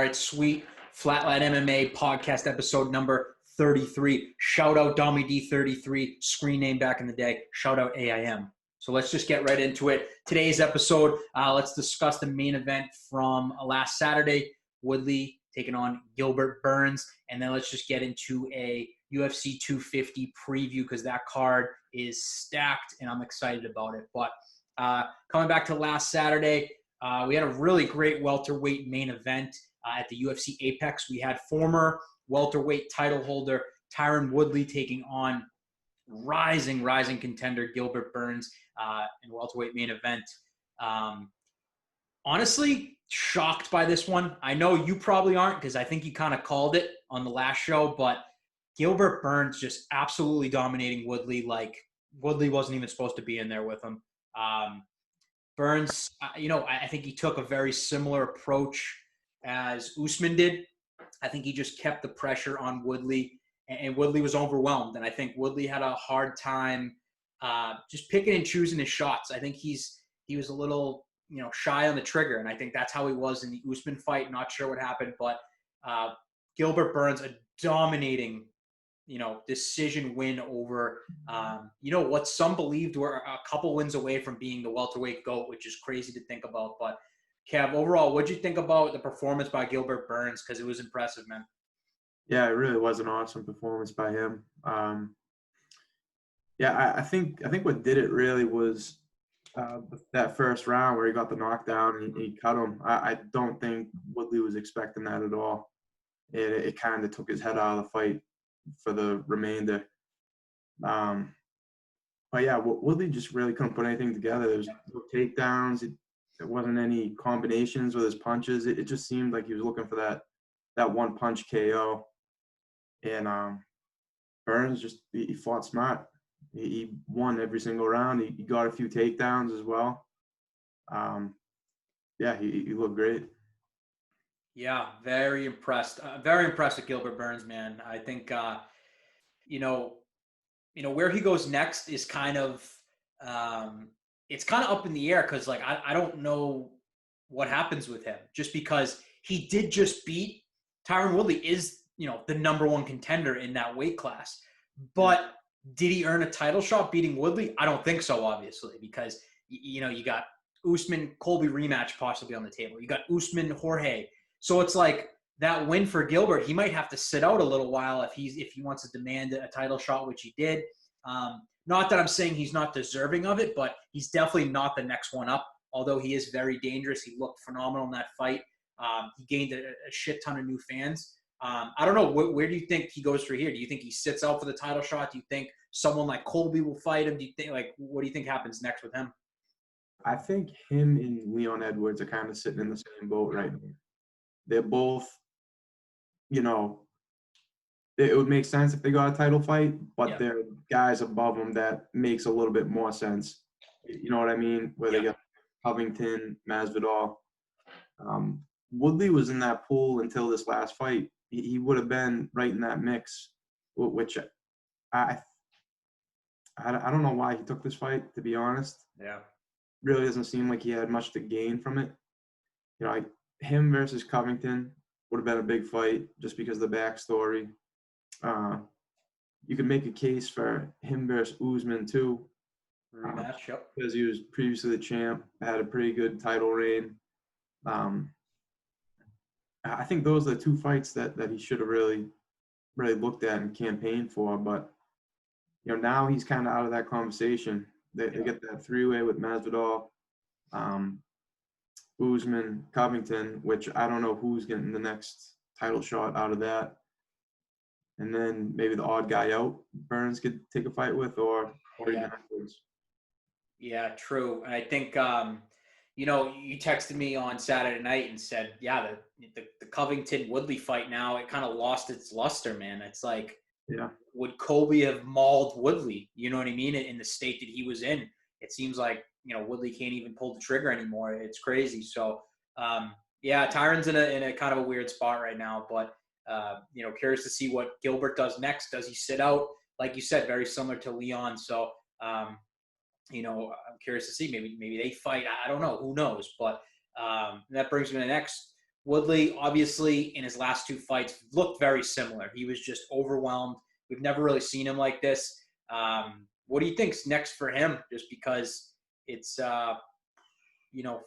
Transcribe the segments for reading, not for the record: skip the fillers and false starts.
right, sweet. Flatline MMA podcast episode number 33. Shout out Dommy D33, screen name back in the day. Shout out AIM. So let's just get right into it. Today's episode, let's discuss the main event from last Saturday. Woodley taking on Gilbert Burns. And then let's just get into a UFC 250 preview because that card is stacked and I'm excited about it. But coming back to last Saturday, we had a really great welterweight main event at the UFCApex. We had former welterweight title holder Tyron Woodley taking on rising contender Gilbert Burns in welterweight main event. Honestly, shocked by this one. I know you probably aren't because I think you kind of called it on the last show, but Gilbert Burns just absolutely dominating Woodley like Woodley wasn't even supposed to be in there with him. Burns, I think he took a very similar approach as Usman did. I think he just kept the pressure on Woodley, and Woodley was overwhelmed. And I think Woodley had a hard time just picking and choosing his shots. I think he was a little, shy on the trigger, and I think that's how he was in the Usman fight. Not sure what happened, but Gilbert Burns, a dominating decision win over, what some believed were a couple wins away from being the welterweight GOAT, which is crazy to think about. But Kev, overall, what'd you think about the performance by Gilbert Burns? Because it was impressive, man. Yeah, it really was an awesome performance by him. I think what did it really was that first round where he got the knockdown and he cut him. I don't think Woodley was expecting that at all. It kind of took his head out of the fight for the remainder. But yeah, Woodley just really couldn't put anything together. There was no takedowns. There wasn't any combinations with his punches. It just seemed like he was looking for that one punch KO. And Burns he fought smart. He won every single round. He got a few takedowns as well. He looked great. Yeah, very impressed. Very impressed with Gilbert Burns, man. I think where he goes next is kind of it's kind of up in the air because I don't know what happens with him just because he did just beat Tyron Woodley is the number one contender in that weight class, but did he earn a title shot beating Woodley? I don't think so, obviously, because you got Usman Colby rematch possibly on the table. You got Usman Jorge, so it's like that win for Gilbert. He might have to sit out a little while if he wants to demand a title shot, which he did. Not that I'm saying he's not deserving of it, but he's definitely not the next one up, although he is very dangerous. He looked phenomenal in that fight. He gained a shit ton of new fans. I don't know. Where do you think he goes from here? Do you think he sits out for the title shot? Do you think someone like Colby will fight him? Do you think, what do you think happens next with him? I think him and Leon Edwards are kind of sitting in the same boat right now. They're both, it would make sense if they got a title fight, but there are guys above them that makes a little bit more sense. You know what I mean? Where they got Covington, Masvidal. Woodley was in that pool until this last fight. He would have been right in that mix, which I don't know why he took this fight, to be honest. Yeah. Really doesn't seem like he had much to gain from it. Him versus Covington would have been a big fight just because of the backstory. You could make a case for him versus Usman too. Rematch, yep. Because he was previously the champ, had a pretty good title reign. I think those are the two fights that he should have really looked at and campaigned for. But, now he's kind of out of that conversation. They get that three-way with Masvidal, Usman, Covington, which I don't know who's getting the next title shot out of that. And then maybe the odd guy out Burns could take a fight with or even afterwards. Yeah, true. And I think, you texted me on Saturday night and said, the Covington-Woodley fight now, it kind of lost its luster, man. It's like, would Colby have mauled Woodley? You know what I mean? In the state that he was in, it seems like, Woodley can't even pull the trigger anymore. It's crazy. So, Tyron's in a kind of a weird spot right now, but, curious to see what Gilbert does next. Does he sit out? Like you said, very similar to Leon. So, I'm curious to see. Maybe they fight. I don't know. Who knows? But that brings me to the next Woodley, obviously, in his last two fights, looked very similar. He was just overwhelmed. We've never really seen him like this. What do you think's next for him? Just because it's,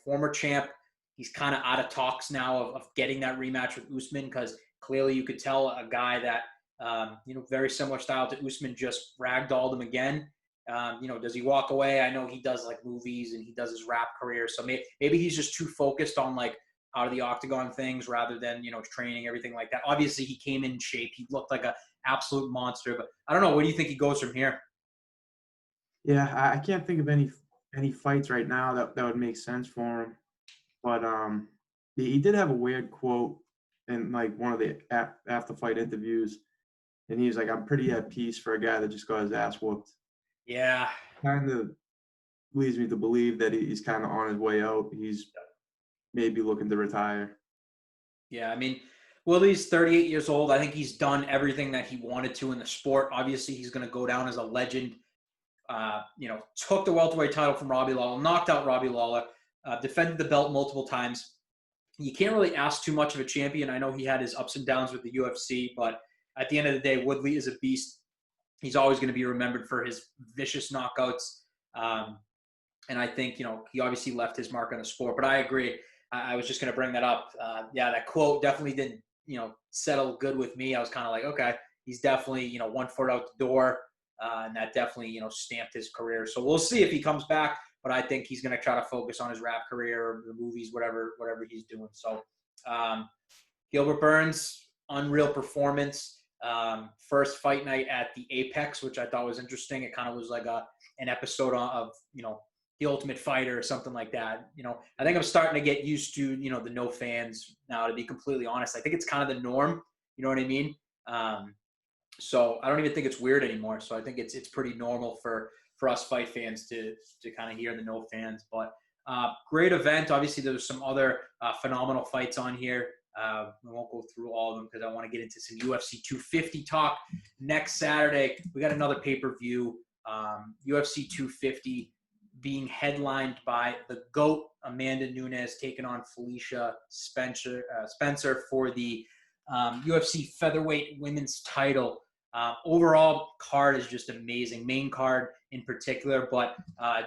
former champ. He's kind of out of talks now of getting that rematch with Usman, because clearly you could tell a guy that, very similar style to Usman just ragdolled him again. Does he walk away? I know he does like movies and he does his rap career. So maybe he's just too focused on like out of the octagon things rather than, training, everything like that. Obviously he came in shape. He looked like an absolute monster, but I don't know. Where do you think he goes from here? Yeah, I can't think of any fights right now that would make sense for him. But he did have a weird quote in like one of the after fight interviews, and he was like, "I'm pretty at peace for a guy that just got his ass whooped." Yeah. Kind of leads me to believe that he's kind of on his way out. He's maybe looking to retire. Yeah, I mean, Willie's 38 years old. I think he's done everything that he wanted to in the sport. Obviously, he's going to go down as a legend. Took the welterweight title from Robbie Lawler, knocked out Robbie Lawler, defended the belt multiple times. You can't really ask too much of a champion. I know he had his ups and downs with the UFC, but at the end of the day, Woodley is a beast. He's always going to be remembered for his vicious knockouts. And I think, he obviously left his mark on the sport. But I agree. I was just going to bring that up. That quote definitely didn't, settle good with me. I was kind of like, okay, he's definitely, 1 foot out the door. And that definitely, stamped his career. So we'll see if he comes back. But I think he's going to try to focus on his rap career or the movies, whatever he's doing. So Gilbert Burns, unreal performance. First fight night at the Apex, which I thought was interesting. It kind of was like an episode of, The Ultimate Fighter or something like that. I think I'm starting to get used to, the no fans now, to be completely honest. I think it's kind of the norm. You know what I mean? So I don't even think it's weird anymore. So I think it's pretty normal for us fight fans to kind of hear the no fans. But great event. Obviously, there was some other phenomenal fights on here. We won't go through all of them because I want to get into some UFC 250 talk next Saturday. We got another pay-per-view, UFC 250, being headlined by the GOAT, Amanda Nunes, taking on Felicia Spencer for the UFC featherweight women's title. Overall card is just amazing, main card in particular, but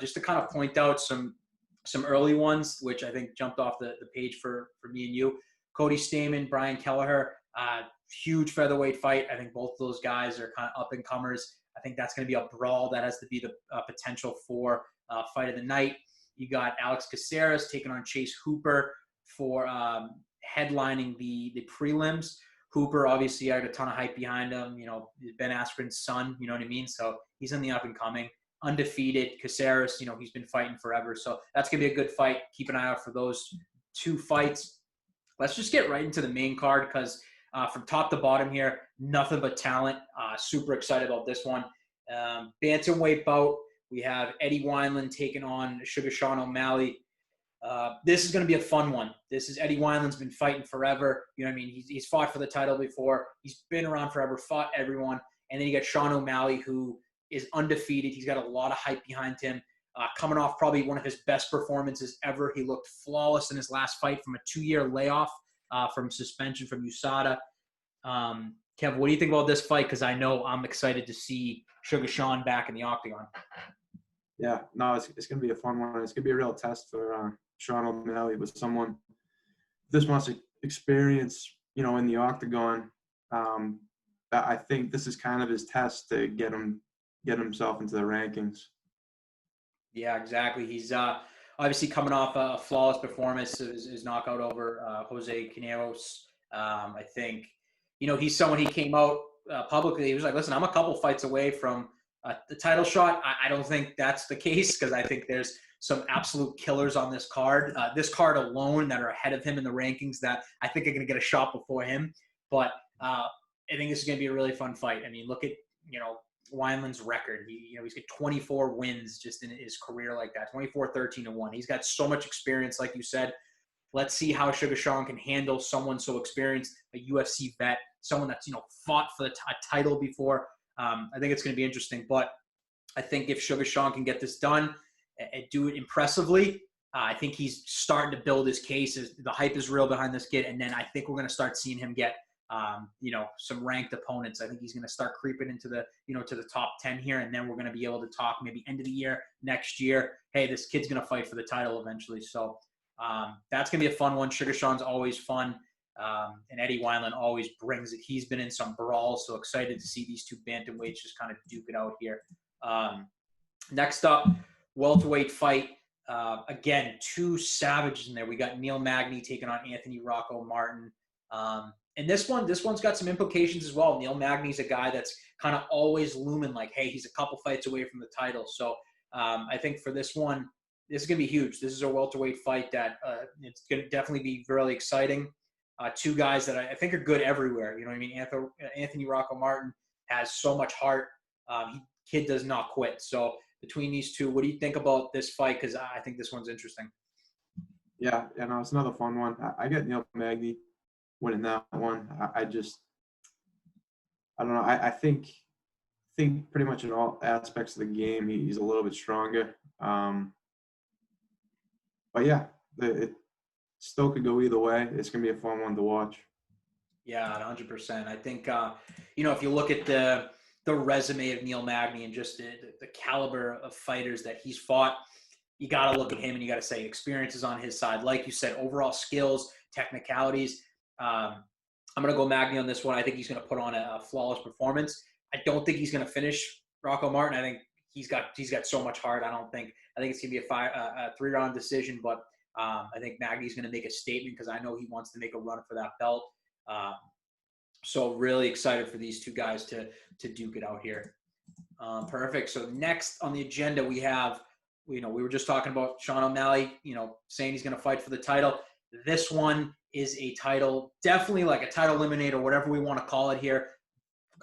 just to kind of point out some early ones, which I think jumped off the page for me and you. Cody Stamann, Brian Kelleher, huge featherweight fight. I think both of those guys are kind of up-and-comers. I think that's going to be a brawl that has to be the potential for fight of the night. You got Alex Caceres taking on Chase Hooper for headlining the prelims. Hooper obviously had a ton of hype behind him. Ben Askren's son, you know what I mean? So he's in the up-and-coming. Undefeated. Caceres, he's been fighting forever. So that's going to be a good fight. Keep an eye out for those two fights. Let's just get right into the main card because from top to bottom here, nothing but talent. Super excited about this one. Bantamweight bout. We have Eddie Wineland taking on Sugar Sean O'Malley. This is going to be a fun one. Eddie Wineland's been fighting forever. You know what I mean? He's fought for the title before. He's been around forever, fought everyone. And then you got Sean O'Malley, who is undefeated. He's got a lot of hype behind him. Coming off probably one of his best performances ever. He looked flawless in his last fight from a 2-year layoff from suspension from USADA. Kev, what do you think about this fight? Because I know I'm excited to see Sugar Sean back in the octagon. Yeah, no, it's going to be a fun one. It's going to be a real test for Sean O'Malley with someone this much experience, in the octagon. I think this is kind of his test to get himself into the rankings. Yeah, exactly. He's obviously coming off a flawless performance, his knockout over Jose Quineros. I think, he's someone, he came out publicly. He was like, listen, I'm a couple fights away from the title shot. I don't think that's the case because I think there's some absolute killers on this card. This card alone that are ahead of him in the rankings that I think are going to get a shot before him. But I think this is going to be a really fun fight. I mean, look at, Wineland's record. He's got 24 wins just in his career like that, 24-13-1. He's got so much experience, like you said. Let's see how Sugar Sean can handle someone so experienced, a UFC vet, someone that's, fought for a title before. I think it's going to be interesting. But I think if Sugar Sean can get this done and do it impressively, I think he's starting to build his case. The hype is real behind this kid. And then I think we're going to start seeing him get, some ranked opponents. I think he's going to start creeping into the, to the top 10 here. And then we're going to be able to talk maybe end of the year, next year. Hey, this kid's going to fight for the title eventually. So that's going to be a fun one. Sugar Sean's always fun. And Eddie Wineland always brings it. He's been in some brawls. So excited to see these two bantamweights just kind of duke it out here. Next up, welterweight fight. Again, two savages in there. We got Neil Magny taking on Anthony Rocco Martin. And this one's got some implications as well. Neil Magny's a guy that's kind of always looming like, hey, he's a couple fights away from the title. So I think for this one, this is going to be huge. This is a welterweight fight that it's going to definitely be really exciting. Two guys that I think are good everywhere. You know what I mean? Anthony Rocco Martin has so much heart. Kid does not quit. So between these two, what do you think about this fight? Because I think this one's interesting. Yeah, it's another fun one. I get Neil Magny winning that one. I don't know. I think pretty much in all aspects of the game, he's a little bit stronger. But yeah, it still could go either way. It's going to be a fun one to watch. Yeah, 100%. I think, if you look at the resume of Neil Magny and just the caliber of fighters that he's fought, you got to look at him and you got to say experience is on his side. Like you said, overall skills, technicalities. I'm going to go Magny on this one. I think he's going to put on a flawless performance. I don't think he's going to finish Rocco Martin. I think he's got so much heart. I think it's going to be a 3-round decision, but I think Magny's going to make a statement because I know he wants to make a run for that belt. So really excited for these two guys to duke it out here. Perfect. So next on the agenda, we have, we were just talking about Sean O'Malley, saying he's going to fight for the title. This one is a title, definitely like a title eliminator, whatever we want to call it here.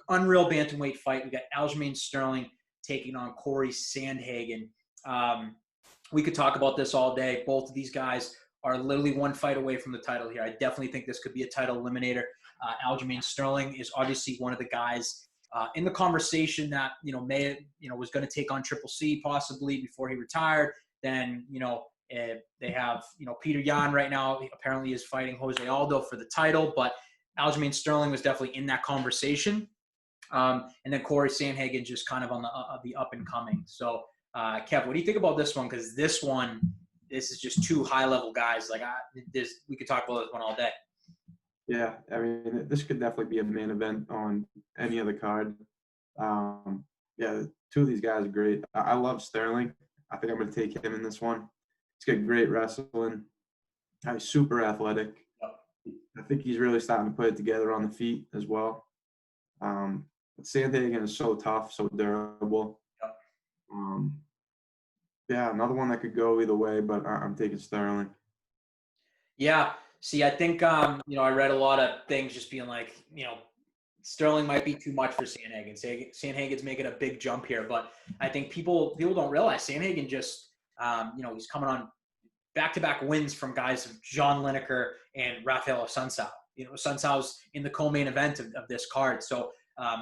Unreal bantamweight fight. We got Aljamain Sterling taking on Cory Sandhagen. We could talk about this all day. Both of these guys are literally one fight away from the title here. I definitely think this could be a title eliminator. Aljamain Sterling is obviously one of the guys in the conversation that, was going to take on Triple C possibly before he retired. Then, they have, Peter Yan right now apparently is fighting Jose Aldo for the title, but Aljamain Sterling was definitely in that conversation. And then Cory Sandhagen just kind of on the up and coming. So, Kev, what do you think about this one? Because this is just two high-level guys. Like, we could talk about this one all day. Yeah, I mean, this could definitely be a main event on any other card. Yeah, two of these guys are great. I love Sterling. I think I'm going to take him in this one. He's got great wrestling. He's super athletic. I think he's really starting to put it together on the feet as well. But Sandhagen is so tough, so durable. Yeah, another one that could go either way, but I'm taking Sterling. Yeah. See, I think, I read a lot of things just being like, Sterling might be too much for Sandhagen. Sandhagen's making a big jump here, but I think people don't realize Sandhagen just, he's coming on back-to-back wins from guys of John Lineker and Raphael Assuncao. Assuncao's in the co-main event of this card. So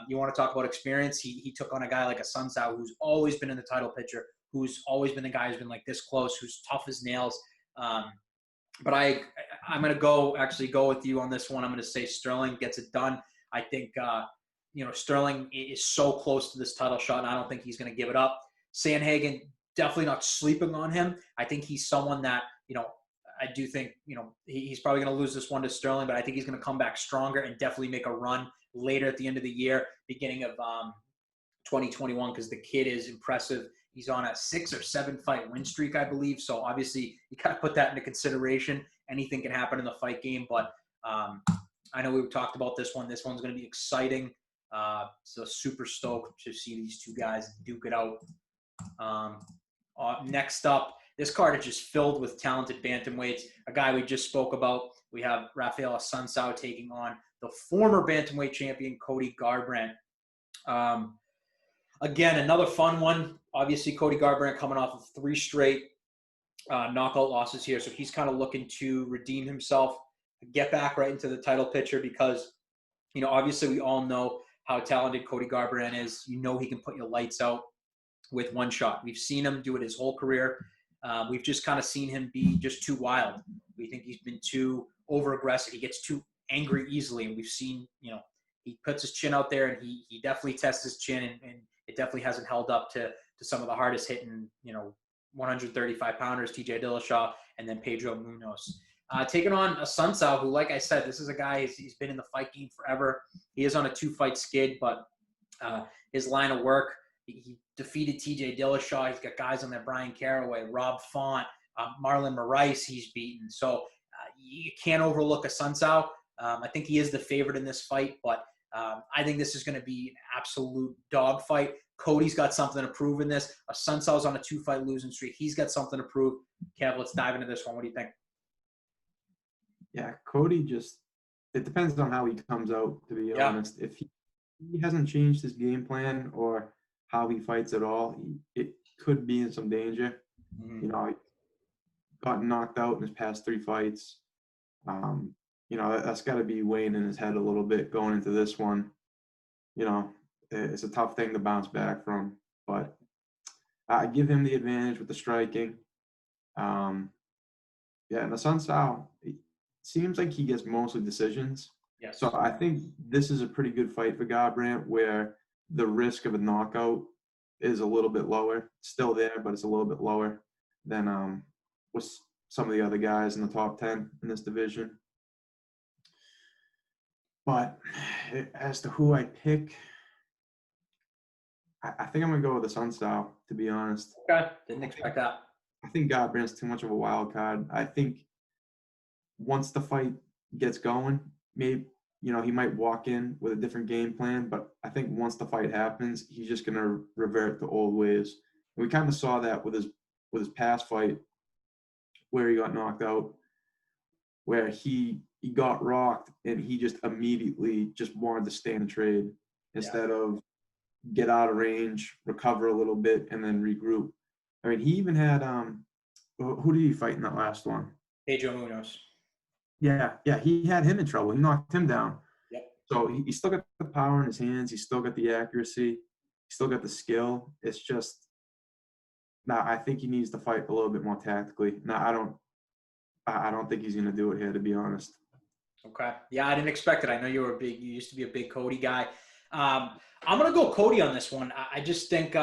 you want to talk about experience? He took on a guy like Assuncao who's always been in the title picture, who's always been the guy who's been like this close, who's tough as nails. But I'm going to go with you on this one. I'm going to say Sterling gets it done. I think, Sterling is so close to this title shot, and I don't think he's going to give it up. Sandhagen, definitely not sleeping on him. I think he's someone that, I do think, he's probably going to lose this one to Sterling, but I think he's going to come back stronger and definitely make a run later at the end of the year, beginning of 2021, because the kid is impressive. He's on a 6 or 7 fight win streak, I believe. So obviously you got to put that into consideration. Anything can happen in the fight game, but I know we've talked about this one. This one's going to be exciting. So super stoked to see these two guys duke it out. Next up, this card is just filled with talented bantamweights. A guy we just spoke about. We have Raphael Assuncao taking on the former bantamweight champion, Cody Garbrandt. Again, another fun one. Obviously, Cody Garbrandt coming off of 3 straight knockout losses here. So he's kind of looking to redeem himself, get back right into the title picture because, obviously we all know how talented Cody Garbrandt is. He can put your lights out with one shot. We've seen him do it his whole career. We've just kind of seen him be just too wild. We think he's been too over-aggressive. He gets too angry easily, and we've seen, he puts his chin out there, and he definitely tests his chin, and it definitely hasn't held up to some of the hardest hitting, 135-pounders, TJ Dillashaw, and then Pedro Munoz. Taking on Assuncao, who, like I said, this is a guy, he's been in the fight game forever. He is on a 2-fight skid, but his line of work, he defeated TJ Dillashaw. He's got guys on there, Brian Caraway, Rob Font, Marlon Moraes he's beaten. So you can't overlook Assuncao. I think he is the favorite in this fight, but I think this is going to be an absolute dogfight. Cody's got something to prove in this. Assuncao's on a 2-fight losing streak. He's got something to prove. Kev, let's dive into this one. What do you think? Yeah, Cody it depends on how he comes out, to be honest. If he hasn't changed his game plan or how he fights at all, it could be in some danger. Mm-hmm. He got knocked out in his past 3 fights. That's got to be weighing in his head a little bit going into this one. It's a tough thing to bounce back from, but I give him the advantage with the striking. And Assuncao, it seems like he gets mostly decisions. Yes. So I think this is a pretty good fight for Garber, where the risk of a knockout is a little bit lower. It's still there, but it's a little bit lower than with some of the other guys in the top 10 in this division. But as to who I pick, I think I'm going to go with Assuncao, to be honest. Okay, didn't expect that. I think Garber is too much of a wild card. I think once the fight gets going, maybe, he might walk in with a different game plan, but I think once the fight happens, he's just going to revert to old ways. And we kind of saw that with his past fight where he got knocked out, where he got rocked and he just immediately just wanted to stay in the trade instead of get out of range, recover a little bit, and then regroup. I mean, he even had who did he fight in that last one? Pedro Munoz. Yeah, he had him in trouble. He knocked him down. Yep. So he still got the power in his hands. He's still got the accuracy. He still got the skill. It's just I think he needs to fight a little bit more tactically. I don't think he's going to do it here, to be honest. Okay. Yeah, I didn't expect it. I know you used to be a big Cody guy. I'm going to go Cody on this one. I just think,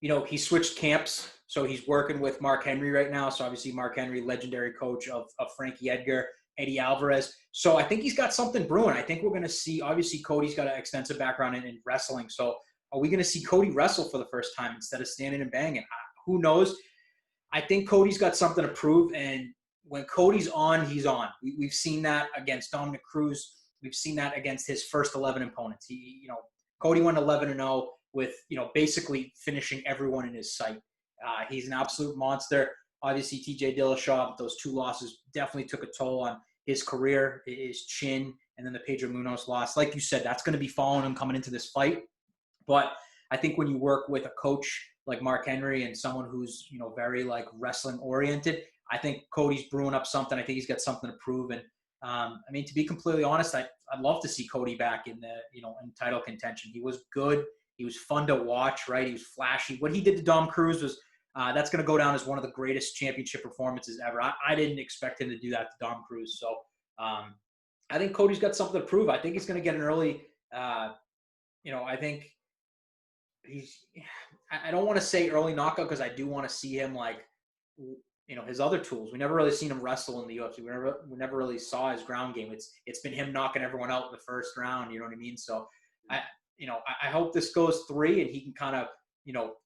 he switched camps. So he's working with Mark Henry right now. So obviously Mark Henry, legendary coach of Frankie Edgar, Eddie Alvarez. So I think he's got something brewing. I think we're going to see, obviously Cody's got an extensive background in wrestling. So are we going to see Cody wrestle for the first time instead of standing and banging? Who knows? I think Cody's got something to prove. And when Cody's on, he's on. We've seen that against Dominic Cruz. We've seen that against his first 11 opponents. Cody went 11-0 with, basically finishing everyone in his sight. He's an absolute monster. Obviously, TJ Dillashaw, those 2 losses definitely took a toll on his career, his chin, and then the Pedro Munoz loss. Like you said, that's going to be following him coming into this fight. But I think when you work with a coach like Mark Henry and someone who's, very wrestling oriented, I think Cody's brewing up something. I think he's got something to prove. And to be completely honest, I'd love to see Cody back in the, in title contention. He was good. He was fun to watch, right? He was flashy. What he did to Dom Cruz was, that's going to go down as one of the greatest championship performances ever. I didn't expect him to do that to Dom Cruz. So I think Cody's got something to prove. I think he's going to get an early, I think I don't want to say early knockout because I do want to see him his other tools. We never really seen him wrestle in the UFC. We never really saw his ground game. It's been him knocking everyone out in the first round. You know what I mean? So I hope this goes 3 and he can kind of,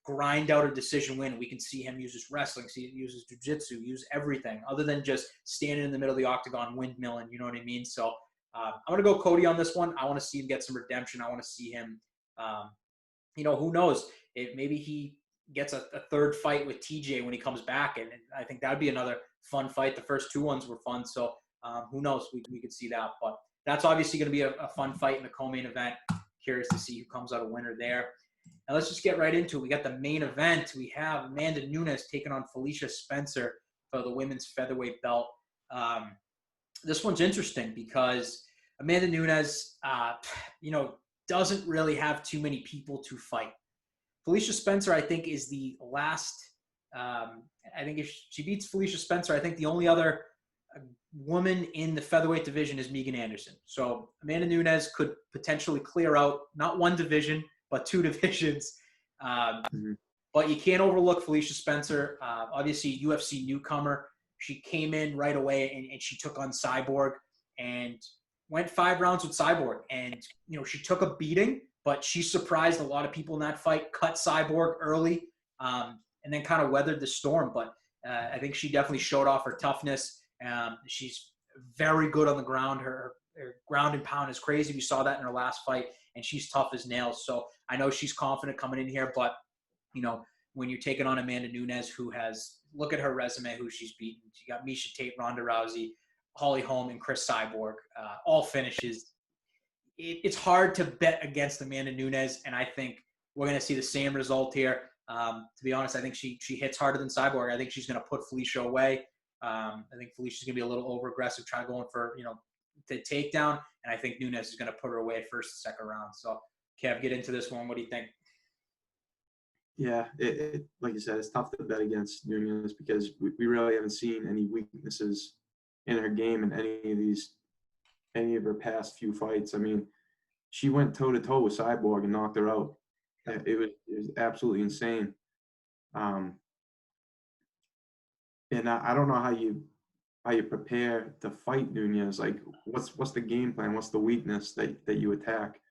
grind out a decision win. We can see him use his wrestling, see him use his jiu-jitsu, use everything other than just standing in the middle of the octagon windmilling. You know what I mean? So I'm going to go Cody on this one. I want to see him get some redemption. I want to see him, who knows? Maybe he gets a third fight with TJ when he comes back. And I think that would be another fun fight. The first 2 ones were fun. So who knows? We could see that. But that's obviously going to be a fun fight in the co-main event. Curious to see who comes out a winner there. Now let's just get right into it. We got the main event. We have Amanda Nunes taking on Felicia Spencer for the women's featherweight belt. This one's interesting because Amanda Nunes, doesn't really have too many people to fight. Felicia Spencer, I think, is the last I think if she beats Felicia Spencer, I think the only other woman in the featherweight division is Megan Anderson. So Amanda Nunes could potentially clear out not one division, but two divisions. But you can't overlook Felicia Spencer. Obviously, UFC newcomer. She came in right away and she took on Cyborg and went 5 rounds with Cyborg. And, she took a beating, but she surprised a lot of people in that fight, cut Cyborg early, and then kind of weathered the storm. But I think she definitely showed off her toughness. She's very good on the ground. Her ground and pound is crazy. We saw that in her last fight, and she's tough as nails. So I know she's confident coming in here, but when you're taking on Amanda Nunes, who has, look at her resume, who she's beaten. She got Miesha Tate, Ronda Rousey, Holly Holm, and Chris Cyborg, all finishes. It's hard to bet against Amanda Nunes, and I think we're going to see the same result here. To be honest, I think she hits harder than Cyborg. I think she's going to put Felicia away. I think Felicia's going to be a little over-aggressive, trying to go in for, the takedown, and I think Nunes is going to put her away first and second round. So, Kev, get into this one. What do you think? Yeah, like you said, it's tough to bet against Nunes because we really haven't seen any weaknesses in her game in any of her past few fights. I mean, she went toe-to-toe with Cyborg and knocked her out. It was absolutely insane. And I don't know how you prepare to fight Nunes. Like, what's the game plan? What's the weakness that you attack?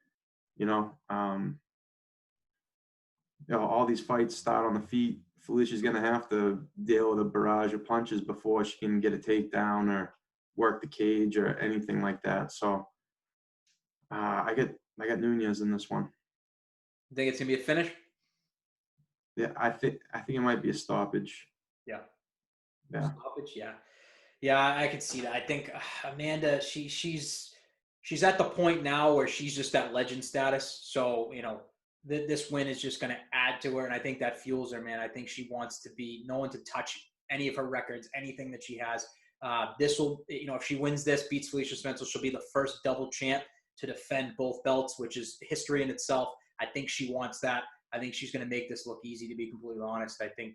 All these fights start on the feet. Felicia's going to have to deal with a barrage of punches before she can get a takedown or work the cage or anything like that. So I got Nunes in this one. You think it's going to be a finish? Yeah, I think it might be a stoppage. Yeah. Yeah. Stoppage, yeah. Yeah, I could see that. I think Amanda, she's at the point now where she's just at legend status. So, this win is just going to add to her, and I think that fuels her, man. I think she wants to be no one to touch any of her records, anything that she has. This will, if she wins this, beats Felicia Spencer, she'll be the first double champ to defend both belts, which is history in itself. I think she wants that. I think she's going to make this look easy, to be completely honest. I think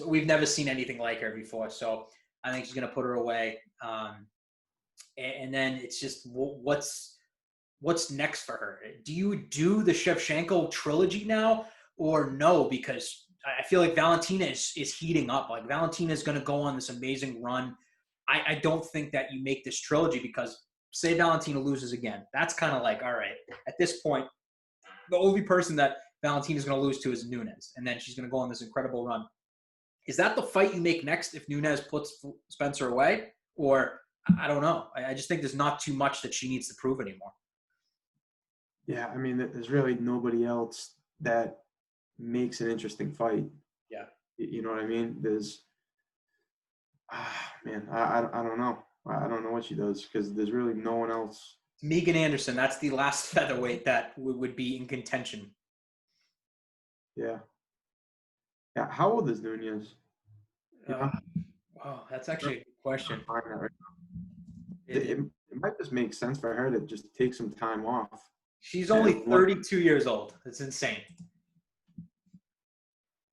we've never seen anything like her before, so I think she's going to put her away. And then it's just what's next for her? Do you do the Shevchenko trilogy now or no? Because I feel like Valentina is heating up. Like, Valentina is going to go on this amazing run. I don't think that you make this trilogy because say Valentina loses again. That's kind of like, all right, at this point, the only person that Valentina is going to lose to is Nunes. And then she's going to go on this incredible run. Is that the fight you make next if Nunes puts Spencer away? Or I don't know. I just think there's not too much that she needs to prove anymore. Yeah, I mean, there's really nobody else that makes an interesting fight. Yeah. You know what I mean? There's, man, I don't know. I don't know what she does because there's really no one else. Megan Anderson, that's the last featherweight that would be in contention. Yeah. Yeah, how old is Nunes? Wow, that's actually a good question. It might just make sense for her to just take some time off. She's only 32 years old. It's insane.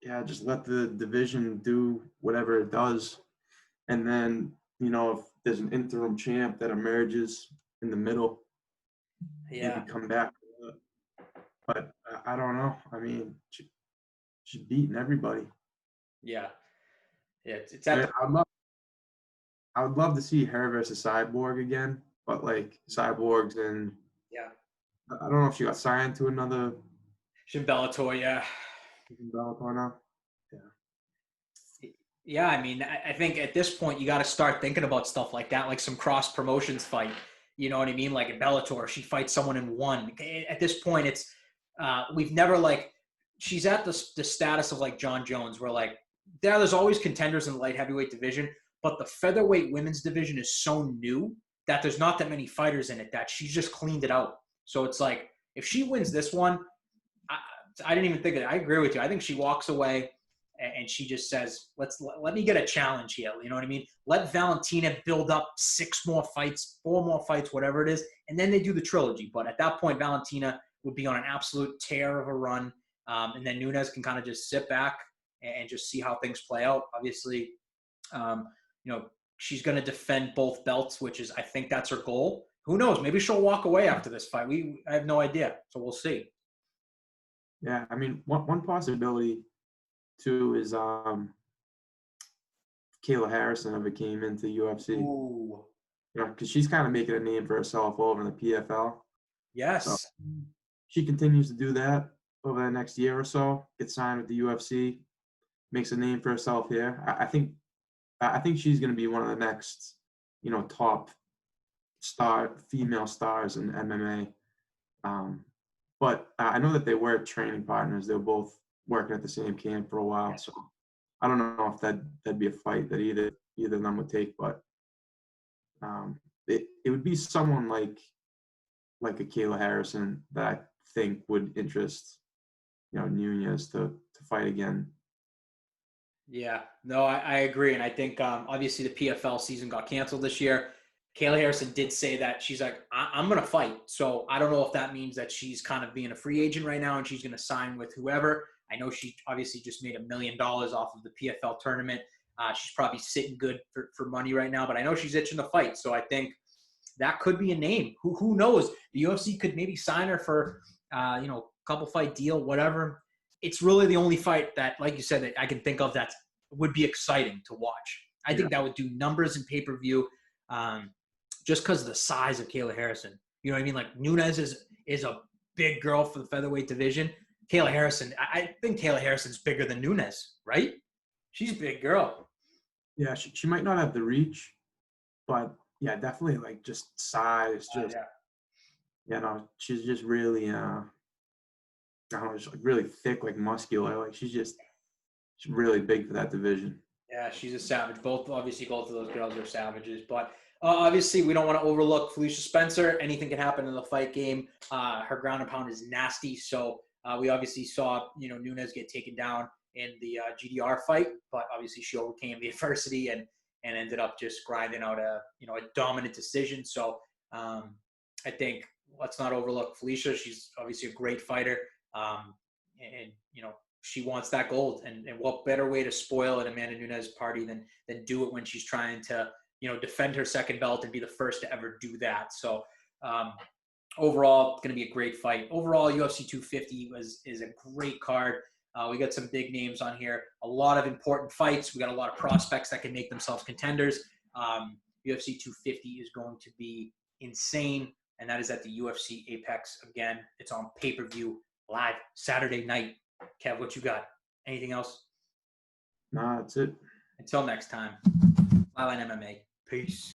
Yeah, just let the division do whatever it does. And then, if there's an interim champ that emerges in the middle, maybe come back. But I don't know. I mean, she's beating everybody. Yeah. Yeah, I would love to see her versus Cyborg again, but like Cyborg's in. Yeah. I don't know if she got signed to another. She's in Bellator, yeah. She's in Bellator now. Yeah. Yeah, I mean, I think at this point you got to start thinking about stuff like that, like some cross promotions fight. You know what I mean? Like in Bellator, she fights someone in one. At this point, it's we've never she's at the status of like John Jones, where like there's always contenders in the light heavyweight division, but the featherweight women's division is so new that there's not that many fighters in it that she's just cleaned it out. So it's like if she wins this one, I didn't even think of it. I agree with you. I think she walks away and she just says, let me get a challenge here. You know what I mean? Let Valentina build up 6 more fights, 4 more fights, whatever it is, and then they do the trilogy. But at that point, Valentina would be on an absolute tear of a run, and then Nunes can kind of just sit back and just see how things play out. Obviously, she's going to defend both belts, which is, I think that's her goal. Who knows? Maybe she'll walk away after this fight. I have no idea. So we'll see. Yeah, I mean, one possibility too is Kayla Harrison ever came into UFC. Ooh. Because she's kind of making a name for herself over in the PFL. Yes. So she continues to do that over the next year or so, gets signed with the UFC, makes a name for herself here. I think she's going to be one of the next, top female stars in MMA. But I know that they were training partners. They were both working at the same camp for a while. So I don't know if that'd be a fight that either of them would take, but it would be someone like a Kayla Harrison that I think would interest, Nunes to fight again. Yeah, no, I agree. And I think obviously the PFL season got canceled this year. Kayla Harrison did say that she's like, I'm going to fight. So I don't know if that means that she's kind of being a free agent right now and she's going to sign with whoever. I know she obviously just made $1 million off of the PFL tournament. She's probably sitting good for money right now, but I know she's itching to fight. So I think that could be a name. Who knows? The UFC could maybe sign her for, couple fight deal, whatever. It's really the only fight that, like you said, that I can think of that would be exciting to watch. I think that would do numbers in pay-per-view. Just because of the size of Kayla Harrison. You know what I mean? Like Nunes is a big girl for the featherweight division. Kayla Harrison, I think Kayla Harrison's bigger than Nunes, right? She's a big girl. Yeah, she might not have the reach, but yeah, definitely like just size. She's just really, just like really thick, like muscular. Like she's really big for that division. Yeah, she's a savage. Obviously, both of those girls are savages. But obviously, we don't want to overlook Felicia Spencer. Anything can happen in the fight game. Her ground and pound is nasty. So we obviously saw, Nunes get taken down in the GDR fight, but obviously she overcame the adversity and ended up just grinding out a dominant decision. So I think let's not overlook Felicia. She's obviously a great fighter, and she wants that gold, and what better way to spoil an Amanda Nunes party than do it when she's trying to defend her second belt and be the first to ever do that. So overall, it's going to be a great fight. Overall, UFC 250 is a great card. We got some big names on here, a lot of important fights. We got a lot of prospects that can make themselves contenders. UFC 250 is going to be insane, and that is at the UFCApex. Again, it's on pay-per-view live Saturday night. Kev, what you got? Anything else? Nah, that's it. Until next time, Flatline MMA. Peace.